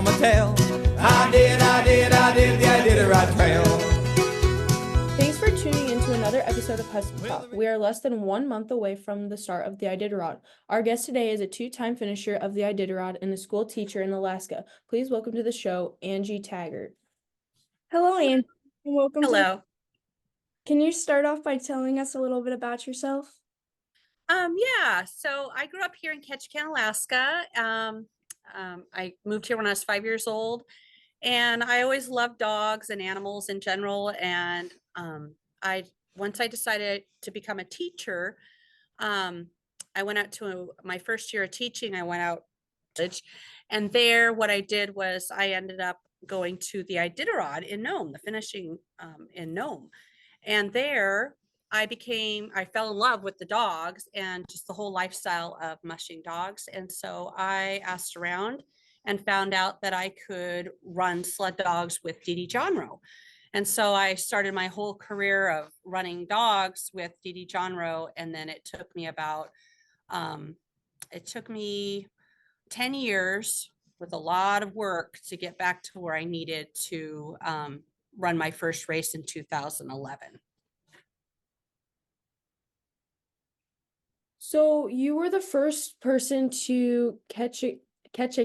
Tell. I did the Iditarod trail. Thanks for tuning in to another episode of Husky Talk. We are less than 1 month away from the start of the Iditarod. Our guest today is a 2-time finisher of the Iditarod and a school teacher in Alaska. Please welcome to the show, Angie Taggart. Hello, Angie, and welcome Hello. Can you start off by telling us a little bit about yourself? Yeah, so I grew up here in Ketchikan, Alaska. I moved here when I was 5 years old, and I always loved dogs and animals in general. And I once I decided to become a teacher, I went out to my first year of teaching. I went out to college, and there, what I did was I ended up going to the Iditarod in Nome, the finishing in Nome, and there I fell in love with the dogs and just the whole lifestyle of mushing dogs. And so I asked around and found out that I could run sled dogs with Dee Dee Johnrow. And so I started my whole career of running dogs with Dee Dee Johnrow. And then it took me 10 years with a lot of work to get back to where I needed to run my first race in 2011. So you were the first person to catch a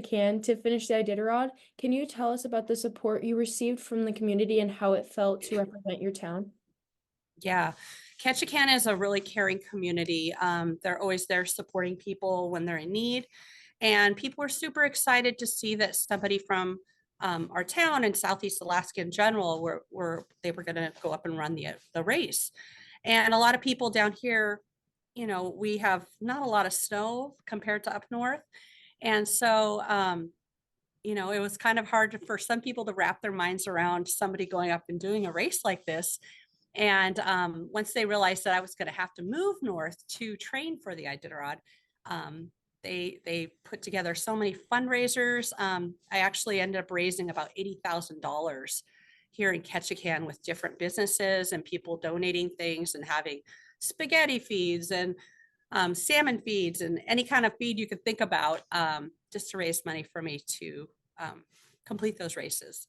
can to finish the Iditarod. Can you tell us about the support you received from the community and how it felt to represent your town? Yeah, Ketchikan is a really caring community. They're always there supporting people when they're in need. And people are super excited to see that somebody from our town and Southeast Alaska in general they were going to go up and run the race. And a lot of people down here, we have not a lot of snow compared to up north. And so, it was kind of hard for some people to wrap their minds around somebody going up and doing a race like this. And once they realized that I was going to have to move north to train for the Iditarod, they put together so many fundraisers. I actually ended up raising about $80,000 here in Ketchikan with different businesses and people donating things and having spaghetti feeds and salmon feeds and any kind of feed you could think about, just to raise money for me to complete those races.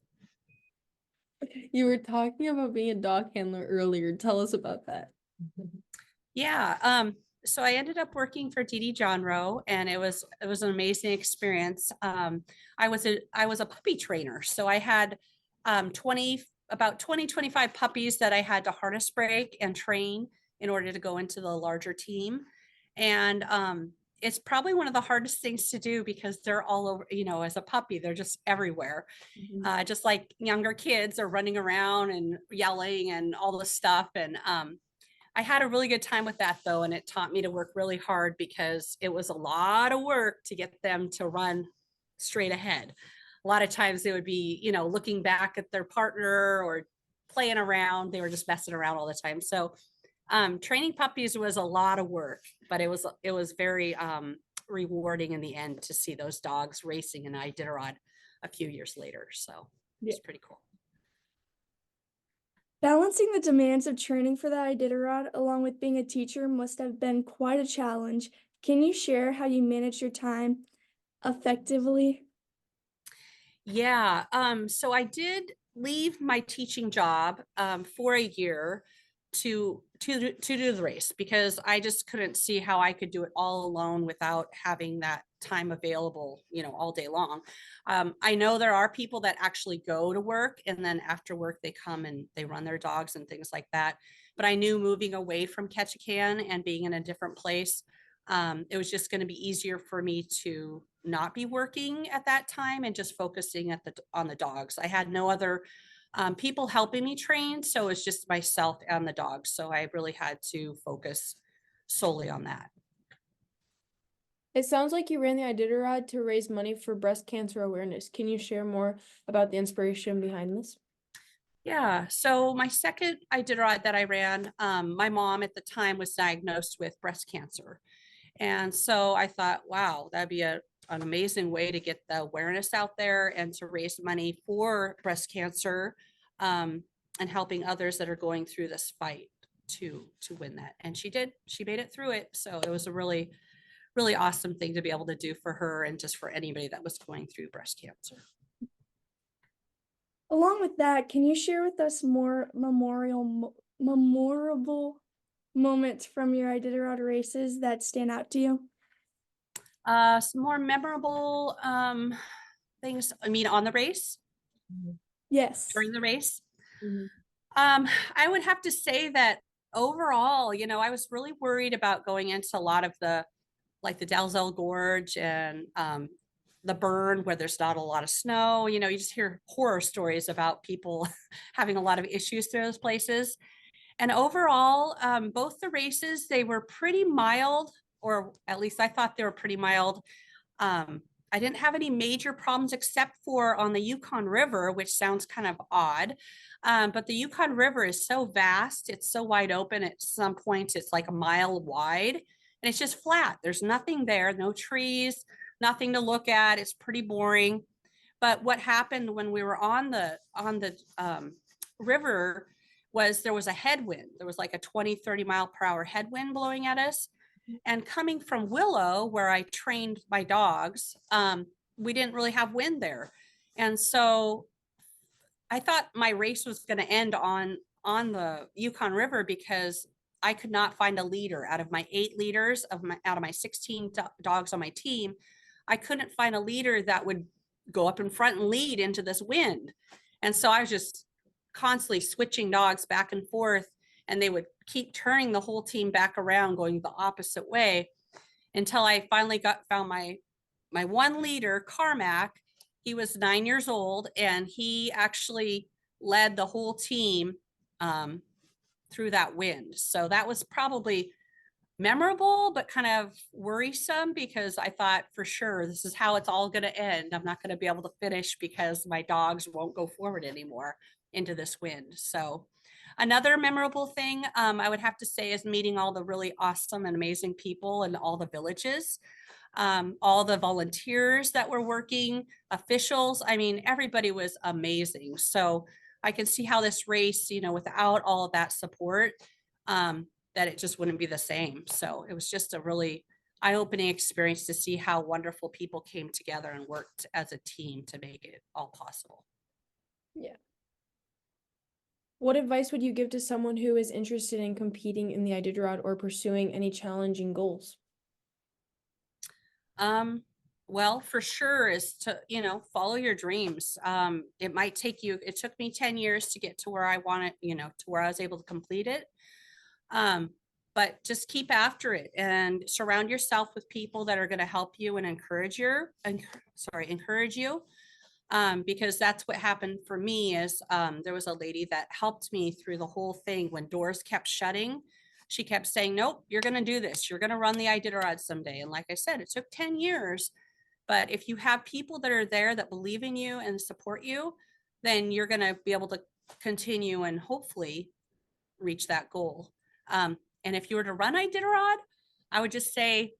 You were talking about being a dog handler earlier. Tell us about that. Yeah. So I ended up working for Dee Dee Johnrow, and it was an amazing experience. I was a puppy trainer, so I had about 25 puppies that I had to harness break and train in order to go into the larger team. And it's probably one of the hardest things to do because they're all over, as a puppy, they're just everywhere. Mm-hmm. Just like younger kids are running around and yelling and all this stuff. And I had a really good time with that though. And it taught me to work really hard because it was a lot of work to get them to run straight ahead. A lot of times they would be, looking back at their partner or playing around. They were just messing around all the time. So training puppies was a lot of work, but it was very rewarding in the end to see those dogs racing in Iditarod a few years later. So it's pretty cool. Balancing the demands of training for the Iditarod along with being a teacher must have been quite a challenge. Can you share how you managed your time effectively? Yeah, so I did leave my teaching job for a year to do the race because I just couldn't see how I could do it all alone without having that time available, all day long. I know there are people that actually go to work and then after work they come and they run their dogs and things like that. But I knew moving away from Ketchikan and being in a different place, it was just going to be easier for me to not be working at that time and just focusing on the dogs. I had no other people helping me train, so it's just myself and the dogs. So I really had to focus solely on that. It sounds like you ran the Iditarod to raise money for breast cancer awareness. Can you share more about the inspiration behind this? Yeah, so my second Iditarod that I ran, my mom at the time was diagnosed with breast cancer. And so I thought, wow, that'd be an amazing way to get the awareness out there and to raise money for breast cancer, and helping others that are going through this fight to win that. And she did. She made it through it. So it was a really, really awesome thing to be able to do for her and just for anybody that was going through breast cancer. Along with that, can you share with us more memorable moments from your Iditarod races that stand out to you? Some more memorable things, I mean, on the race, Yes. during the race. Mhm. I would have to say that overall, I was really worried about going into a lot of like the Dalzell Gorge and the Burn where there's not a lot of snow. You just hear horror stories about people having a lot of issues through those places. And overall, both the races, they were pretty mild, or at least I thought they were pretty mild. I didn't have any major problems except for on the Yukon River, which sounds kind of odd. But the Yukon River is so vast, it's so wide open. At some points, it's like a mile wide and it's just flat. There's nothing there, no trees, nothing to look at. It's pretty boring. But what happened when we were on the river was there was a headwind. There was like a 20-30 mile per hour headwind blowing at us. And coming from Willow, where I trained my dogs, we didn't really have wind there. And so I thought my race was going to end on the Yukon River because I could not find a leader out of my 8 leaders out of my 16 dogs on my team. I couldn't find a leader that would go up in front and lead into this wind. And so I was just constantly switching dogs back and forth, and they would keep turning the whole team back around, going the opposite way, until I finally found my one leader, Carmack. He was 9 years old, and he actually led the whole team through that wind. So that was probably memorable, but kind of worrisome because I thought for sure this is how it's all going to end. I'm not going to be able to finish because my dogs won't go forward anymore into this wind. So another memorable thing I would have to say is meeting all the really awesome and amazing people in all the villages, all the volunteers that were working, officials. I mean, everybody was amazing. So I can see how this race, without all of that support, that it just wouldn't be the same. So it was just a really eye-opening experience to see how wonderful people came together and worked as a team to make it all possible. Yeah. What advice would you give to someone who is interested in competing in the Iditarod or pursuing any challenging goals? Well, for sure is to, follow your dreams. It took me 10 years to get to where I wanted, to where I was able to complete it. But just keep after it and surround yourself with people that are going to help you and encourage you. Because that's what happened for me is there was a lady that helped me through the whole thing when doors kept shutting. She kept saying, nope, you're going to do this. You're going to run the Iditarod someday. And like I said, it took 10 years. But if you have people that are there that believe in you and support you, then you're going to be able to continue and hopefully reach that goal. And if you were to run Iditarod, I would just say,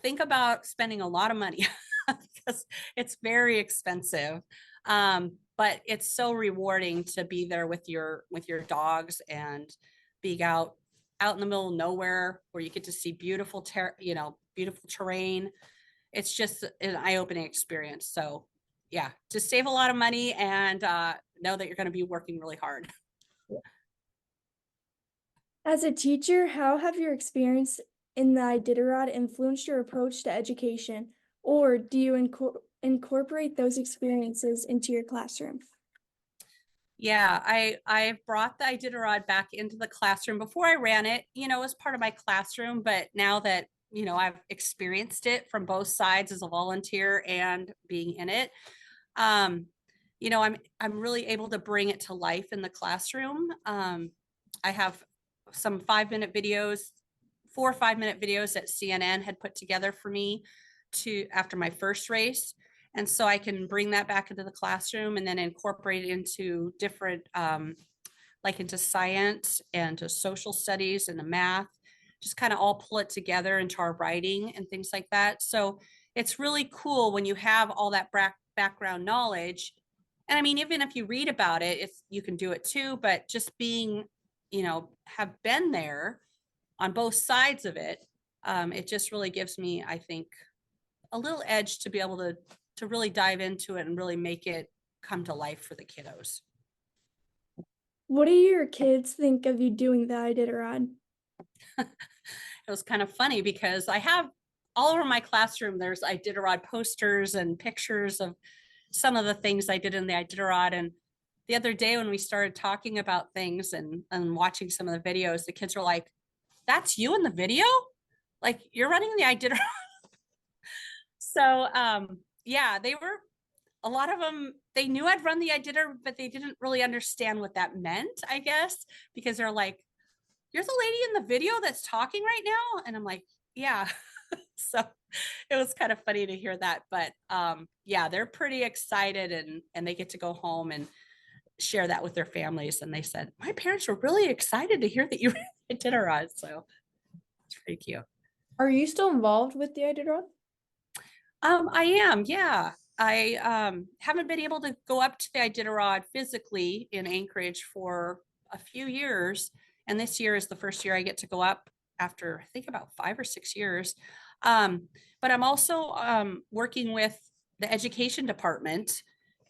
think about spending a lot of money because it's very expensive. But it's so rewarding to be there with your dogs and being out in the middle of nowhere where you get to see beautiful terrain. It's just an eye-opening experience. So yeah, just save a lot of money and know that you're going to be working really hard. As a teacher, how have your experience in the Iditarod influenced your approach to education, or do you incorporate those experiences into your classroom? Yeah, I brought the Iditarod back into the classroom. Before I ran it, as part of my classroom, but now that, I've experienced it from both sides as a volunteer and being in it, I'm really able to bring it to life in the classroom. I have some 5-minute videos, 4 or 5-minute videos that CNN had put together for me after my first race. And so I can bring that back into the classroom and then incorporate it into different, like into science and to social studies and the math, just kind of all pull it together into our writing and things like that. So it's really cool when you have all that background knowledge. And I mean, even if you read about it, you can do it too, but just being, have been there on both sides of it, it just really gives me, I think, a little edge to be able to really dive into it and really make it come to life for the kiddos. What do your kids think of you doing the Iditarod? It was kind of funny because I have all over my classroom, there's Iditarod posters and pictures of some of the things I did in the Iditarod. And the other day when we started talking about things and watching some of the videos, the kids were like, that's you in the video? Like you're running the Iditarod? So yeah, a lot of them, they knew I'd run the Iditarod, but they didn't really understand what that meant, I guess, because they're like, you're the lady in the video that's talking right now? And I'm like, yeah. So it was kind of funny to hear that, but yeah, they're pretty excited and they get to go home and share that with their families. And they said, my parents were really excited to hear that you did a ride. So it's pretty cute. Are you still involved with the Iditarod? I am, yeah. I haven't been able to go up to the Iditarod physically in Anchorage for a few years. And this year is the first year I get to go up after I think about 5 or 6 years. But I'm also working with the education department,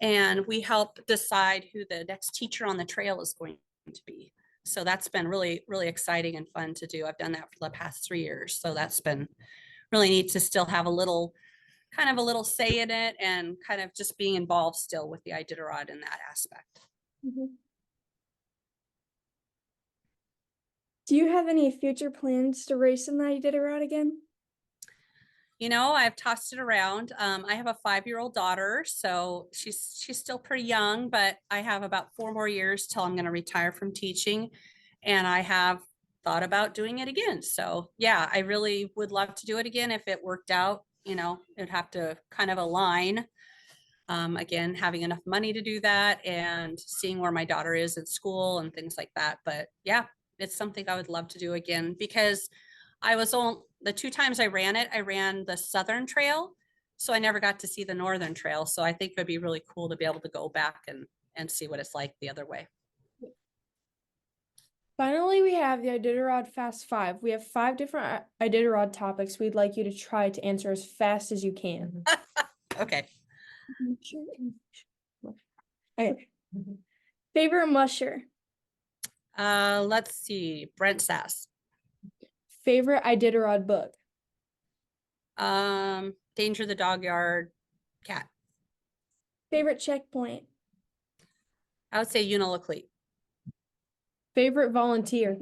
and we help decide who the next teacher on the trail is going to be. So that's been really, really exciting and fun to do. I've done that for the past 3 years. So that's been really neat to still have a little say in it and kind of just being involved still with the Iditarod in that aspect. Mm-hmm. Do you have any future plans to race in the Iditarod again? You know, I've tossed it around. I have a 5-year-old daughter, so she's still pretty young, but I have about 4 more years till I'm going to retire from teaching, and I have thought about doing it again. So yeah, I really would love to do it again if it worked out. You know, it'd have to kind of align. Again, having enough money to do that and seeing where my daughter is in school and things like that. But yeah, it's something I would love to do again because the 2 times I ran it, I ran the Southern Trail. So I never got to see the Northern Trail. So I think it'd be really cool to be able to go back and see what it's like the other way. Finally, we have the Iditarod Fast 5. We have 5 different Iditarod topics we'd like you to try to answer as fast as you can. Okay. Okay. Favorite musher? Let's see. Brent Sass. Favorite Iditarod book? Danger the Dog Yard Cat. Favorite checkpoint? I would say Unalakleet. Favorite volunteer?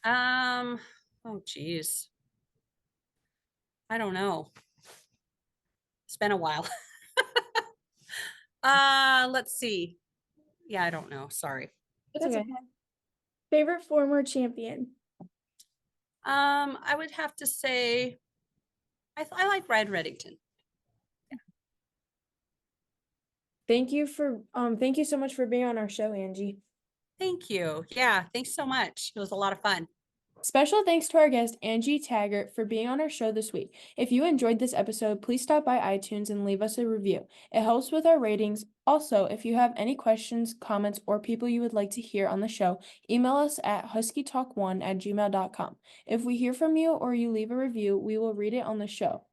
Oh geez. I don't know. It's been a while. Let's see. Yeah, I don't know. Sorry. It's okay. Favorite former champion? I would have to say I like Ryan Reddington. Thank you so much for being on our show, Angie. Thank you. Yeah, thanks so much. It was a lot of fun. Special thanks to our guest, Angie Taggart, for being on our show this week. If you enjoyed this episode, please stop by iTunes and leave us a review. It helps with our ratings. Also, if you have any questions, comments, or people you would like to hear on the show, email us at huskytalk1@gmail.com. If we hear from you or you leave a review, we will read it on the show.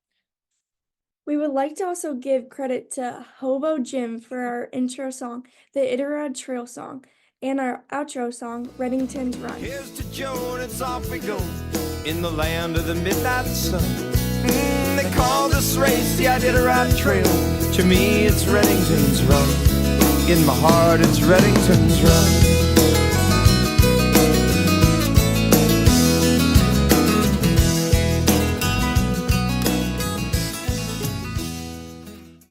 We would like to also give credit to Hobo Jim for our intro song, the Iditarod Trail Song, and our outro song, Reddington's Run. Here's to Joe and it's off we go in the land of the midnight sun. They call this race the Iditarod Trail. To me it's Reddington's Run. In my heart it's Reddington's Run.